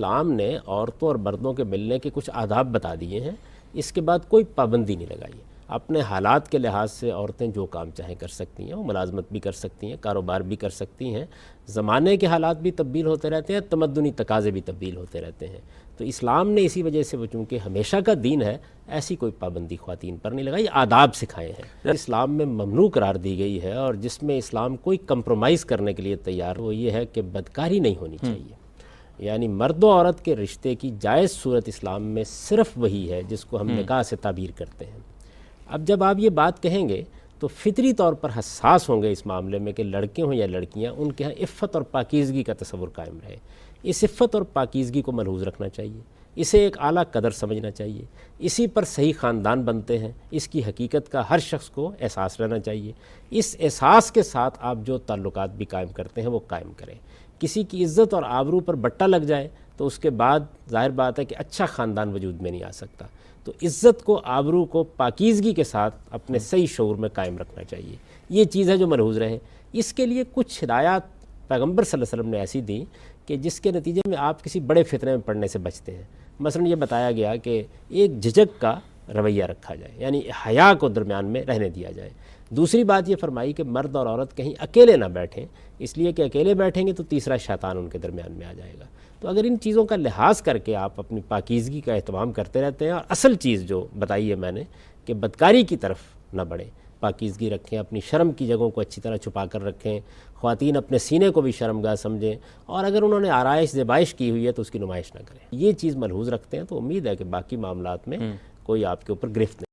اسلام نے عورتوں اور مردوں کے ملنے کے کچھ آداب بتا دیے ہیں، اس کے بعد کوئی پابندی نہیں لگائی ہے۔ اپنے حالات کے لحاظ سے عورتیں جو کام چاہیں کر سکتی ہیں، وہ ملازمت بھی کر سکتی ہیں، کاروبار بھی کر سکتی ہیں، زمانے کے حالات بھی تبدیل ہوتے رہتے ہیں، تمدنی تقاضے بھی تبدیل ہوتے رہتے ہیں۔ تو اسلام نے اسی وجہ سے وہ چونکہ ہمیشہ کا دین ہے، ایسی کوئی پابندی خواتین پر نہیں لگائی، آداب سکھائے ہیں۔ اسلام میں ممنوع قرار دی گئی ہے اور جس میں اسلام کوئی کمپرومائز کرنے کے لیے تیار، وہ یہ ہے کہ بدکاری نہیں ہونی چاہیے۔ یعنی مرد و عورت کے رشتے کی جائز صورت اسلام میں صرف وہی ہے جس کو ہم نکاح سے تعبیر کرتے ہیں۔ اب جب آپ یہ بات کہیں گے تو فطری طور پر حساس ہوں گے اس معاملے میں کہ لڑکے ہوں یا لڑکیاں، ان کے ہاں عفت اور پاکیزگی کا تصور قائم رہے۔ اس عفت اور پاکیزگی کو ملحوظ رکھنا چاہیے، اسے ایک اعلیٰ قدر سمجھنا چاہیے، اسی پر صحیح خاندان بنتے ہیں، اس کی حقیقت کا ہر شخص کو احساس رہنا چاہیے۔ اس احساس کے ساتھ آپ جو تعلقات بھی قائم کرتے ہیں وہ قائم کریں۔ کسی کی عزت اور آبرو پر بٹا لگ جائے تو اس کے بعد ظاہر بات ہے کہ اچھا خاندان وجود میں نہیں آ سکتا۔ تو عزت کو، آبرو کو پاکیزگی کے ساتھ اپنے صحیح شعور میں قائم رکھنا چاہیے۔ یہ چیز ہے جو ملحوظ رہے۔ اس کے لیے کچھ ہدایات پیغمبر صلی اللہ علیہ وسلم نے ایسی دیں کہ جس کے نتیجے میں آپ کسی بڑے فتنے میں پڑنے سے بچتے ہیں۔ مثلا یہ بتایا گیا کہ ایک جھجک کا رویہ رکھا جائے، یعنی حیا کو درمیان میں رہنے دیا جائے۔ دوسری بات یہ فرمائی کہ مرد اور عورت کہیں اکیلے نہ بیٹھیں، اس لیے کہ اکیلے بیٹھیں گے تو تیسرا شیطان ان کے درمیان میں آ جائے گا۔ تو اگر ان چیزوں کا لحاظ کر کے آپ اپنی پاکیزگی کا اہتمام کرتے رہتے ہیں، اور اصل چیز جو بتائی ہے میں نے کہ بدکاری کی طرف نہ بڑھیں، پاکیزگی رکھیں، اپنی شرم کی جگہوں کو اچھی طرح چھپا کر رکھیں، خواتین اپنے سینے کو بھی شرمگاہ سمجھیں، اور اگر انہوں نے آرائش زیبائش کی ہوئی ہے تو اس کی نمائش نہ کریں۔ یہ چیز ملحوظ رکھتے ہیں تو امید ہے کہ باقی معاملات میں کوئی آپ کے اوپر گرفت نہیں۔